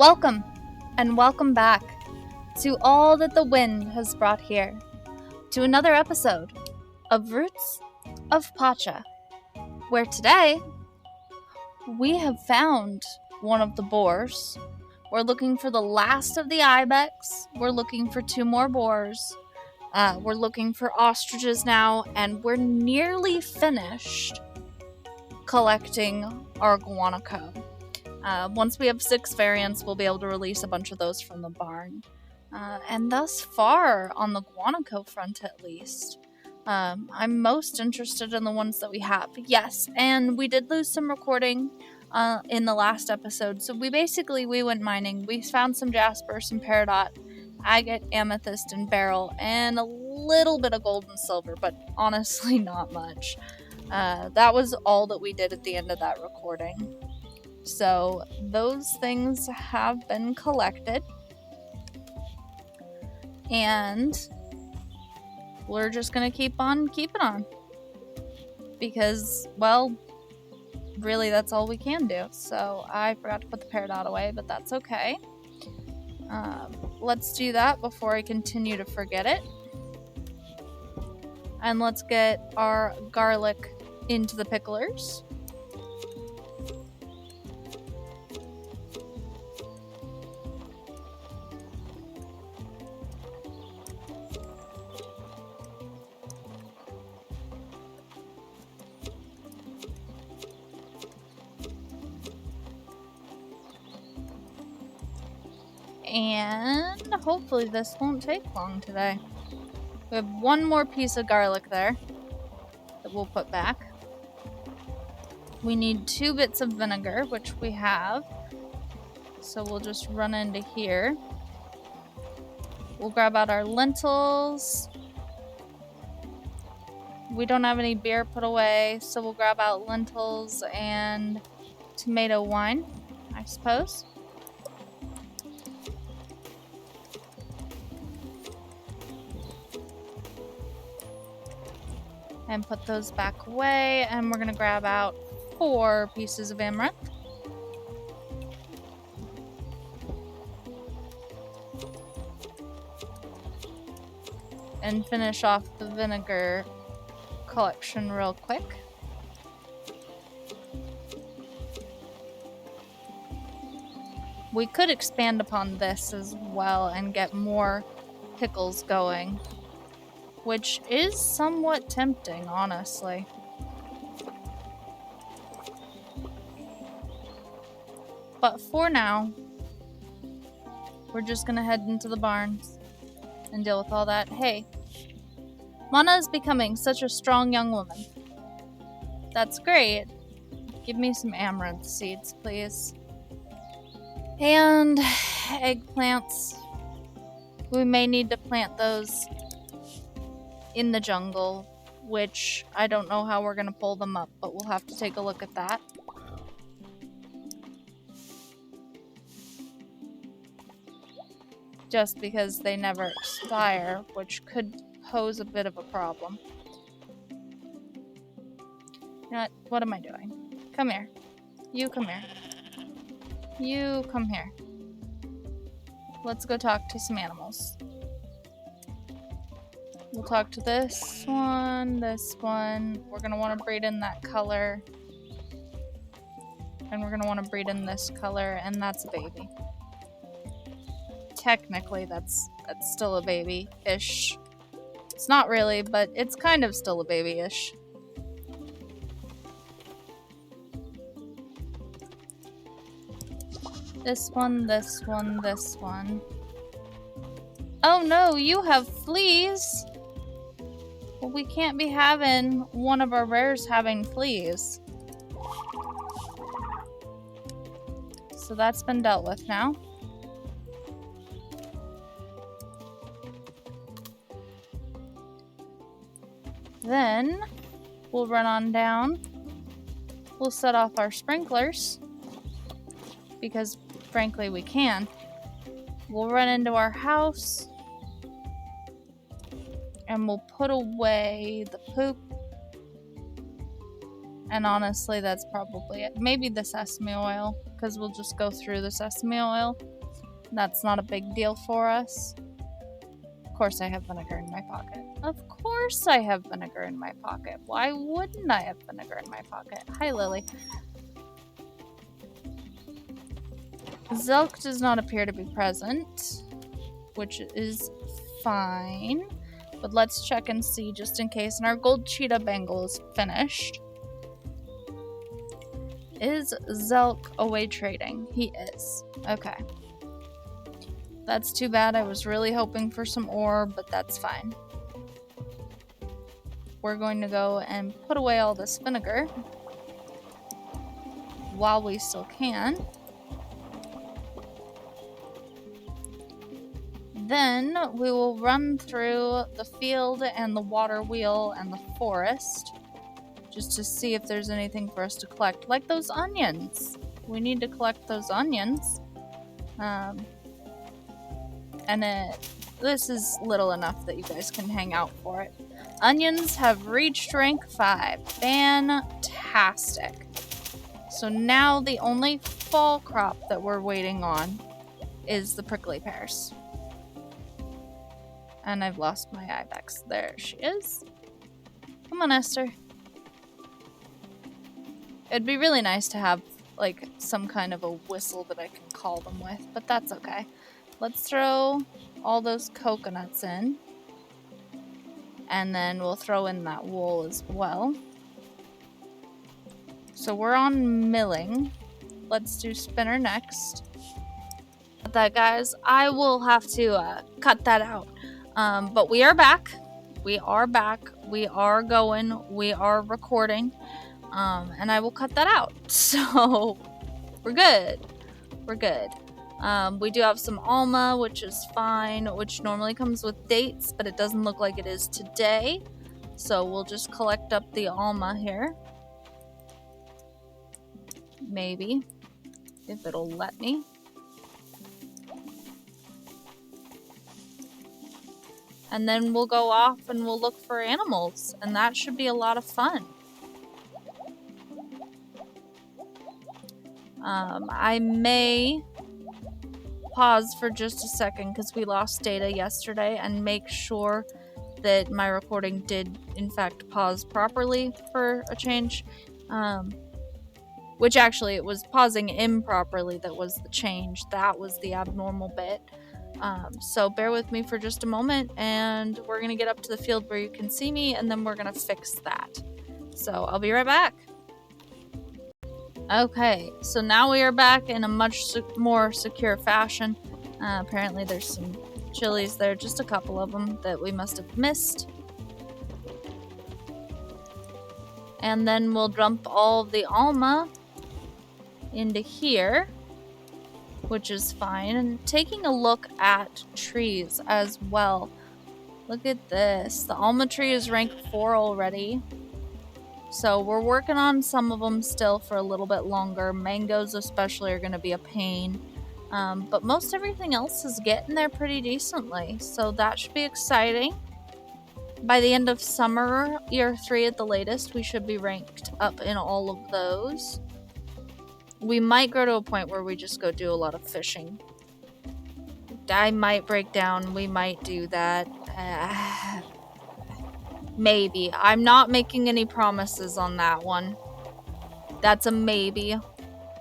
Welcome, and welcome back to all that the wind has brought here, to another episode of Roots of Pacha, where today we have found one of the boars. We're looking for the last of the ibex, we're looking for 2 more boars, we're looking for ostriches now, and we're nearly finished collecting our guanaco. Once we have 6 variants, we'll be able to release a bunch of those from the barn. And thus far, on the guanaco front at least, I'm most interested in the ones that we have. Yes, and we did lose some recording in the last episode. So we went mining. We found some jasper, some peridot, agate, amethyst, and beryl, and a little bit of gold and silver, but honestly not much. That was all that we did at the end of that recording. So those things have been collected, and we're just gonna keep on keeping on, because, well, really that's all we can do. So I forgot to put the peridot away, but that's okay. Let's do that before I continue to forget it, and let's get our garlic into the picklers. And hopefully this won't take long today. We have 1 more piece of garlic there that we'll put back. We need 2 bits of vinegar, which we have. So we'll just run into here. We'll grab out our lentils. We don't have any beer put away, so we'll grab out lentils and tomato wine, I suppose. And put those back away, and we're gonna grab out 4 pieces of amaranth. And finish off the vinegar collection real quick. We could expand upon this as well and get more pickles going, which is somewhat tempting, honestly. But for now, we're just gonna head into the barns and deal with all that. Hey, Mana is becoming such a strong young woman. That's great. Give me some amaranth seeds, please. And eggplants. We may need to plant those in the jungle, which I don't know how we're gonna pull them up, but we'll have to take a look at that. Just because they never expire, which could pose a bit of a problem. You know what am I doing? Come here. You come here. You come here. Let's go talk to some animals. We'll talk to this one, this one. We're going to want to breed in that color. And we're going to want to breed in this color, and that's a baby. Technically, that's still a baby-ish. It's not really, but it's kind of still a baby-ish. This one, this one, this one. Oh no, you have fleas! Well, we can't be having one of our rares having fleas. So that's been dealt with now. Then we'll run on down. We'll set off our sprinklers, because frankly we can. We'll run into our house, and we'll put away the poop And honestly, that's probably it. Maybe the sesame oil, because we'll just go through the sesame oil. That's not a big deal for us. Of course I have vinegar in my pocket. Of course I have vinegar in my pocket. Why wouldn't I have vinegar in my pocket? Hi, Lily. Zelk does not appear to be present, which is fine. But let's check and see just in case. And our gold cheetah bangle is finished. Is Zelk away trading? He is. Okay. That's too bad. I was really hoping for some ore, but that's fine. We're going to go and put away all this vinegar while we still can. Then we will run through the field and the water wheel and the forest just to see if there's anything for us to collect. Like those onions. We need to collect those onions. This is little enough that you guys can hang out for it. Onions have reached rank 5. Fantastic. So now the only fall crop that we're waiting on is the prickly pears. And I've lost my ibex. There she is. Come on, Esther. It'd be really nice to have, like, some kind of a whistle that I can call them with, but that's okay. Let's throw all those coconuts in. And then we'll throw in that wool as well. So we're on milling. Let's do spinner next. That, guys, I will have to cut that out. But we are back. We are back. We are going. We are recording. And I will cut that out. So we're good. We're good. We do have some alma, which is fine, which normally comes with dates, but it doesn't look like it is today. So we'll just collect up the alma here. Maybe, if it'll let me. And then we'll go off and we'll look for animals, and that should be a lot of fun. I may pause for just a second because we lost data yesterday, and make sure that my recording did in fact pause properly for a change. Which actually, it was pausing improperly that was the change. That was the abnormal bit. So bear with me for just a moment, and we're going to get up to the field where you can see me, and then we're going to fix that. So I'll be right back. Okay, so now we are back in a much more secure fashion. Apparently there's some chilies there, just a couple of them that we must have missed. And then we'll dump all of the alma into here, which is fine. And taking a look at trees as well. Look at this. The alma tree is rank 4 already. So we're working on some of them still for a little bit longer. Mangoes especially are going to be a pain. But most everything else is getting there pretty decently. So that should be exciting. By the end of summer, year 3 at the latest, we should be ranked up in all of those. We might grow to a point where we just go do a lot of fishing. I might break down. We might do that. Maybe. I'm not making any promises on that one. That's a maybe.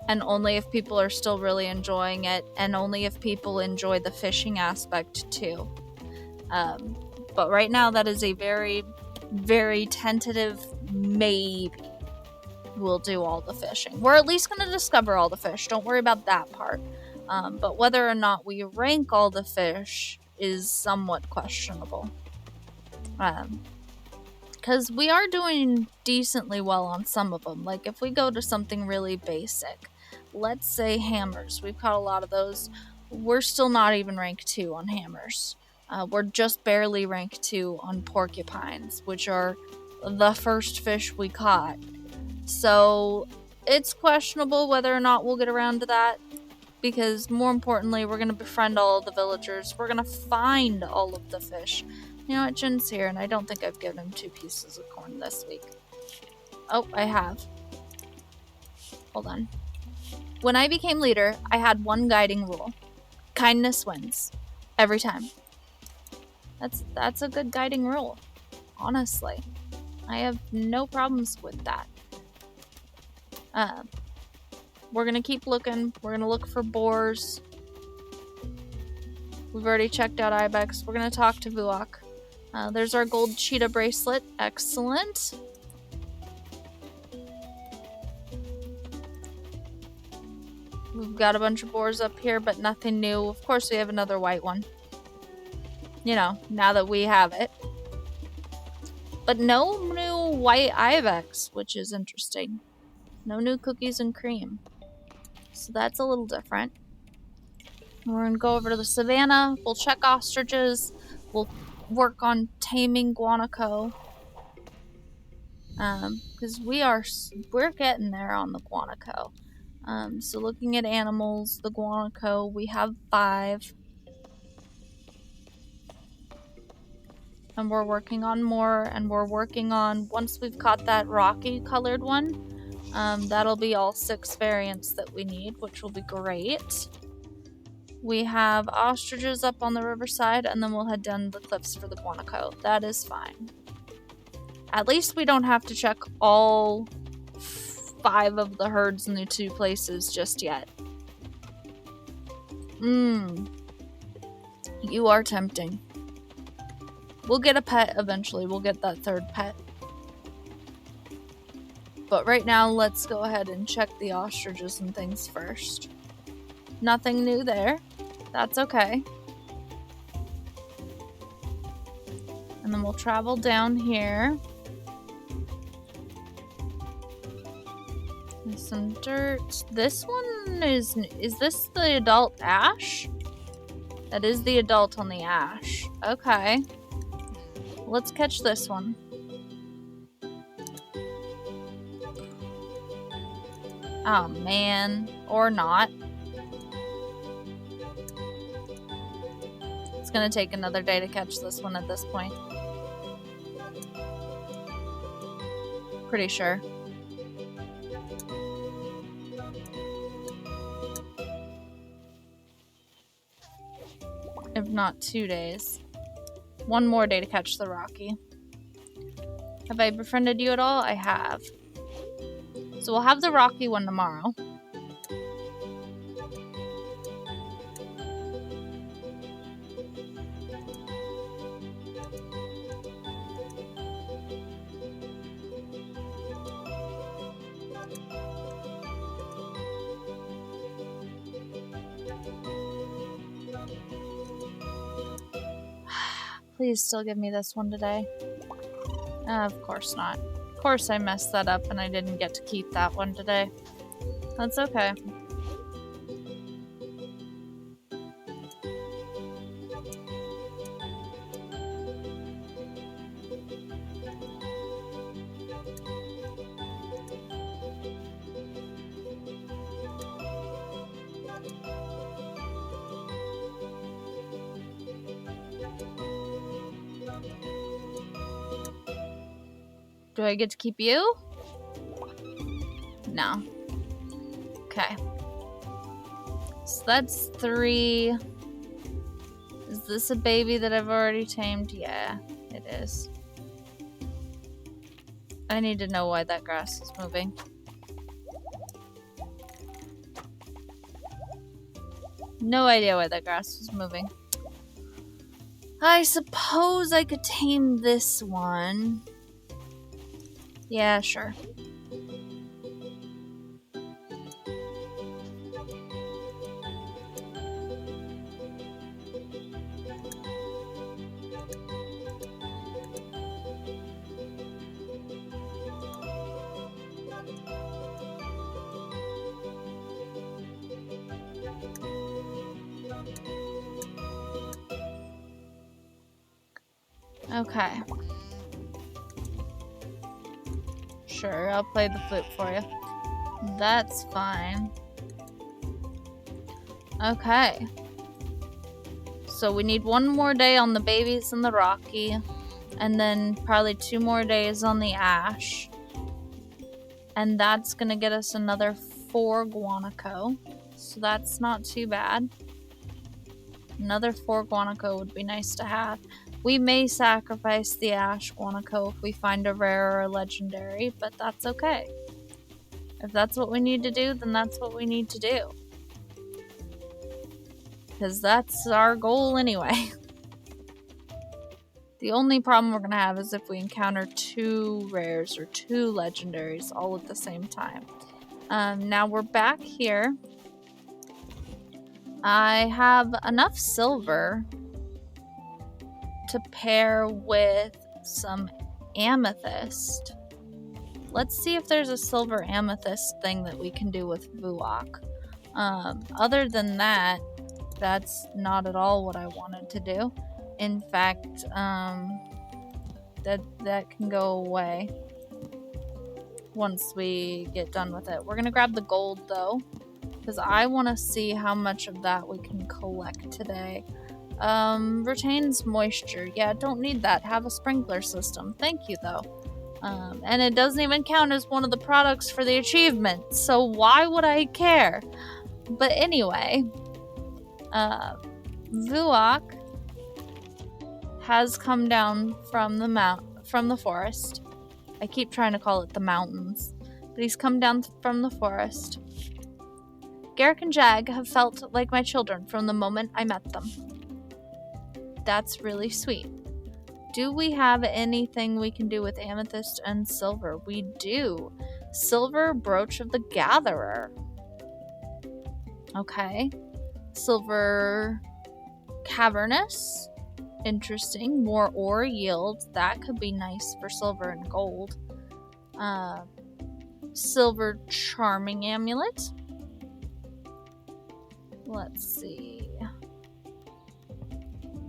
And only if people are still really enjoying it. And only if people enjoy the fishing aspect too. But right now that is a very, very tentative maybe. We'll do all the fishing. We're at least going to discover all the fish. Don't worry about that part. But whether or not we rank all the fish is somewhat questionable. Because we are doing decently well on some of them. Like if we go to something really basic, let's say hammers. We've caught a lot of those. We're still not even rank 2 on hammers. We're just barely rank 2 on porcupines, which are the first fish we caught. So it's questionable whether or not we'll get around to that. Because more importantly, we're going to befriend all of the villagers. We're going to find all of the fish. You know what, Jin's here, and I don't think I've given him 2 pieces of corn this week. Oh, I have. Hold on. When I became leader, I had one guiding rule. Kindness wins. Every time. That's a good guiding rule. Honestly. I have no problems with that. We're gonna keep looking. We're gonna look for boars. We've already checked out ibex. We're gonna talk to Vuok. There's our gold cheetah bracelet. Excellent. We've got a bunch of boars up here, but nothing new. Of course, we have another white one. You know, now that we have it. But no new white ibex, which is interesting. No new cookies and cream. So that's a little different. We're going to go over to the savannah. We'll check ostriches. We'll work on taming guanaco. Because we're getting there on the guanaco. So looking at animals, the guanaco, we have 5. And we're working on more, and we're working on, once we've caught that rocky colored one, that'll be all 6 variants that we need, which will be great. We have ostriches up on the riverside, and then we'll head down the cliffs for the guanaco. That is fine. At least we don't have to check all 5 of the herds in the 2 places just yet. You are tempting. We'll get a pet eventually. We'll get that 3rd pet. But right now, let's go ahead and check the ostriches and things first. Nothing new there. That's okay. And then we'll travel down here. There's some dirt. This one is this the adult ash? That is the adult on the ash. Okay. Let's catch this one. Oh man. Or not. It's gonna take another day to catch this one at this point. Pretty sure. If not 2 days. 1 more day to catch the Rocky. Have I befriended you at all? I have. So we'll have the Rocky one tomorrow. Please still give me this one today. Of course not. Of course I messed that up and I didn't get to keep that one today. That's okay. Do I get to keep you? No. Okay. So that's 3. Is this a baby that I've already tamed? Yeah, it is. I need to know why that grass is moving. No idea why that grass was moving. I suppose I could tame this one. Yeah, sure. Okay. Sure, I'll play the flute for you. That's fine. Okay. So we need 1 more day on the babies and the Rocky. And then probably 2 more days on the Ash. And that's gonna get us another 4 guanaco, so that's not too bad. Another 4 guanaco would be nice to have. We may sacrifice the ash guanaco if we find a rare or a legendary, but that's okay. If that's what we need to do, then that's what we need to do. Because that's our goal anyway. The only problem we're going to have is if we encounter 2 rares or 2 legendaries all at the same time. Now we're back here. I have enough silver to pair with some amethyst. Let's see if there's a silver amethyst thing that we can do with Vuok. Other than that, that's not at all what I wanted to do. In fact, that can go away once we get done with it. We're gonna grab the gold though, because I want to see how much of that we can collect today. Retains moisture. Yeah, don't need that. Have a sprinkler system. Thank you though. And it doesn't even count as one of the products for the achievement, so why would I care? But anyway, Vuok has come down from the forest. I keep trying to call it the mountains, but he's come down from the forest. Garrick and Jag have felt like my children from the moment I met them. That's really sweet. Do we have anything we can do with amethyst and silver? We do. Silver brooch of the gatherer. Okay. Silver cavernous. Interesting. More ore yield. That could be nice for silver and gold. Silver charming amulet. Let's see.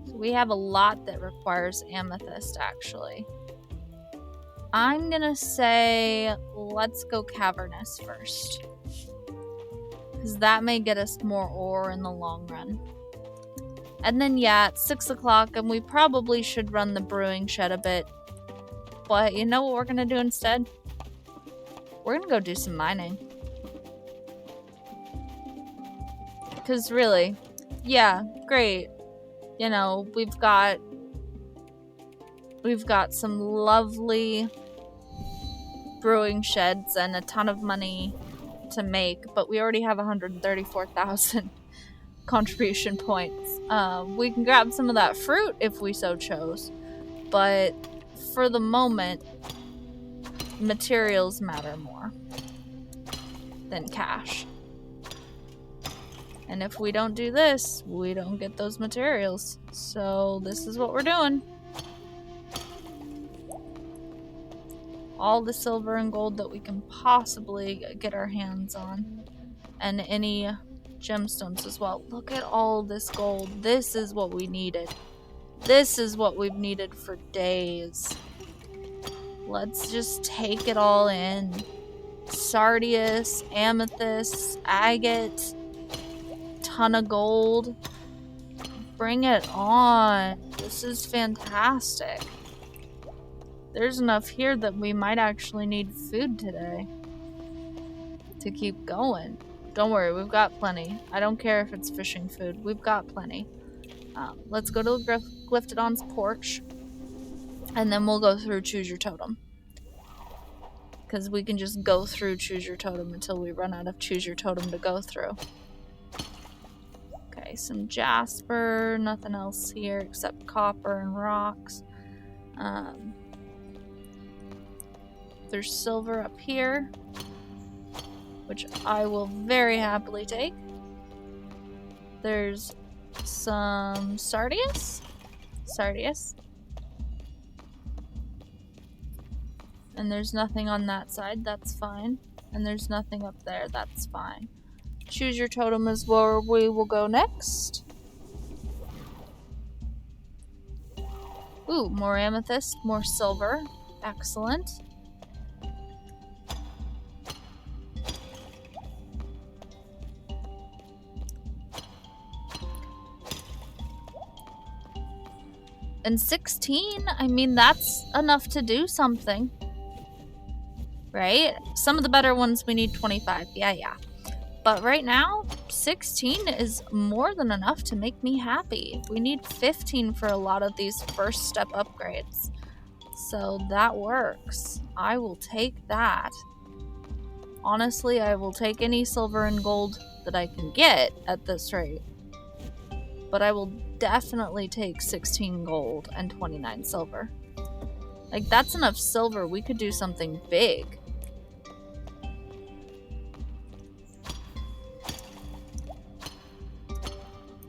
So we have a lot that requires amethyst, actually. I'm gonna say let's go cavernous first, because that may get us more ore in the long run. And then, yeah, it's 6 o'clock, and we probably should run the brewing shed a bit. But you know what we're gonna do instead? We're gonna go do some mining. Because really, yeah, great. You know, we've got some lovely brewing sheds and a ton of money to make, but we already have 134,000 contribution points. We can grab some of that fruit if we so chose, but for the moment, materials matter more than cash. And if we don't do this, we don't get those materials. So this is what we're doing. All the silver and gold that we can possibly get our hands on. And any gemstones as well. Look at all this gold. This is what we needed. This is what we've needed for days. Let's just take it all in. Sardius, amethyst, agate, ton of gold. Bring it on. This is fantastic. There's enough here that we might actually need food today to keep going. Don't worry, we've got plenty. I don't care if it's fishing food. We've got plenty. Let's go to Glyptodon's porch, and then we'll go through Choose Your Totem. Because we can just go through Choose Your Totem until we run out of Choose Your Totem to go through. Okay, some jasper, nothing else here except copper and rocks. There's silver up here, which I will very happily take. There's some sardius. And there's nothing on that side, that's fine. And there's nothing up there, that's fine. Choose Your Totem is where we will go next. Ooh, more amethyst, more silver. Excellent. And 16, I mean, that's enough to do something. Right? Some of the better ones we need 25. Yeah. But right now, 16 is more than enough to make me happy. We need 15 for a lot of these first step upgrades. So that works. I will take that. Honestly, I will take any silver and gold that I can get at this rate. But I will definitely take 16 gold and 29 silver. Like, that's enough silver. We could do something big.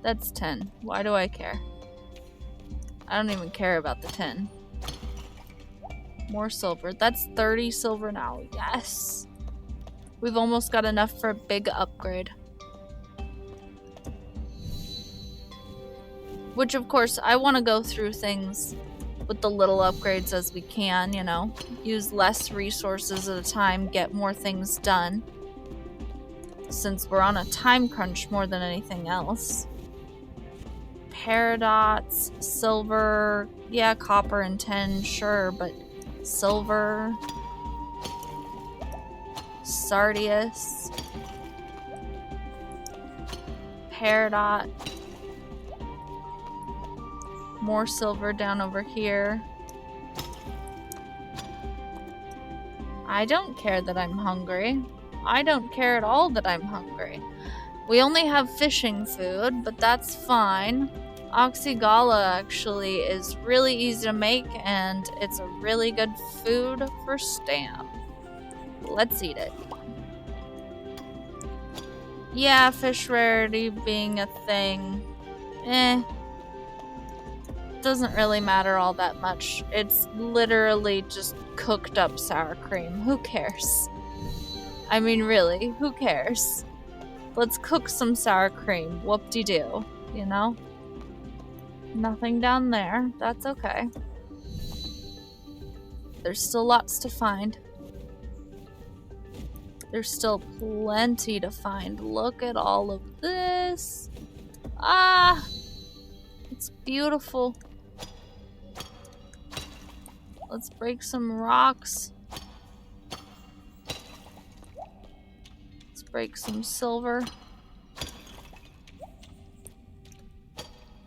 That's 10. Why do I care? I don't even care about the 10. More silver. That's 30 silver now. Yes! We've almost got enough for a big upgrade. Which, of course, I want to go through things with the little upgrades as we can, you know? Use less resources at a time, get more things done. Since we're on a time crunch more than anything else. Paradots, silver, yeah, copper and 10, sure, but silver, sardius, peridot, more silver down over here. I don't care that I'm hungry. I don't care at all that I'm hungry. We only have fishing food, but that's fine. Oxygala actually is really easy to make, and it's a really good food for Stam. Let's eat it. Yeah, fish rarity being a thing. Doesn't really matter all that much. It's literally just cooked up sour cream. Who cares? I mean, really, who cares? Let's cook some sour cream. Whoop-de-doo, you know? Nothing down there. That's okay. There's still lots to find. There's still plenty to find. Look at all of this. Ah! It's beautiful. Let's break some rocks. Let's break some silver.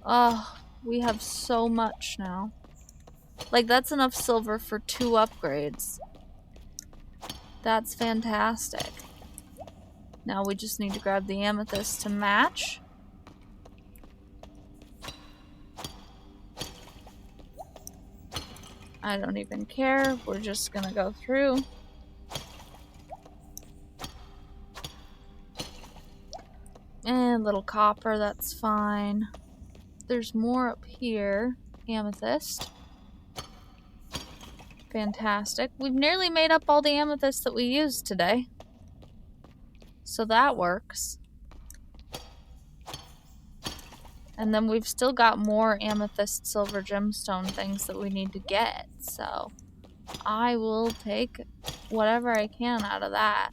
Oh, we have so much now. Like, that's enough silver for 2 upgrades. That's fantastic. Now we just need to grab the amethyst to match. I don't even care. We're just gonna go through. And little copper, that's fine. There's more up here. Amethyst. Fantastic. We've nearly made up all the amethyst that we used today. So that works. And then we've still got more amethyst silver gemstone things that we need to get. So I will take whatever I can out of that.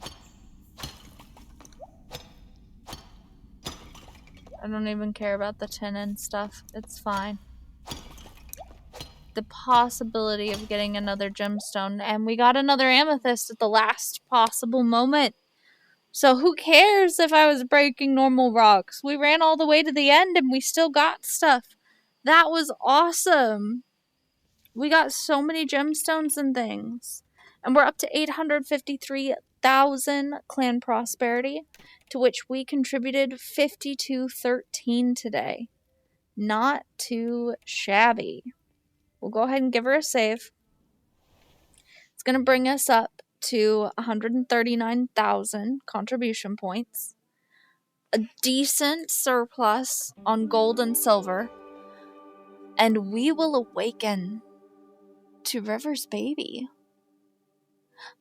I don't even care about the tin and stuff. It's fine. The possibility of getting another gemstone, and we got another amethyst at the last possible moment. So who cares if I was breaking normal rocks? We ran all the way to the end and we still got stuff. That was awesome. We got so many gemstones and things. And we're up to 853,000 clan prosperity, to which we contributed 5213 today. Not too shabby. We'll go ahead and give her a save. It's going to bring us up to 139,000 contribution points. A decent surplus on gold and silver. And we will awaken to River's baby.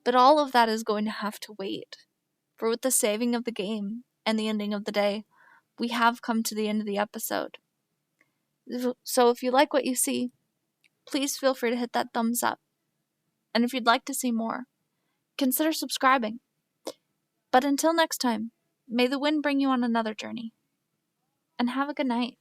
But all of that is going to have to wait. For with the saving of the game and the ending of the day, we have come to the end of the episode. So if you like what you see, please feel free to hit that thumbs up. And if you'd like to see more, consider subscribing. But until next time, may the wind bring you on another journey. And have a good night.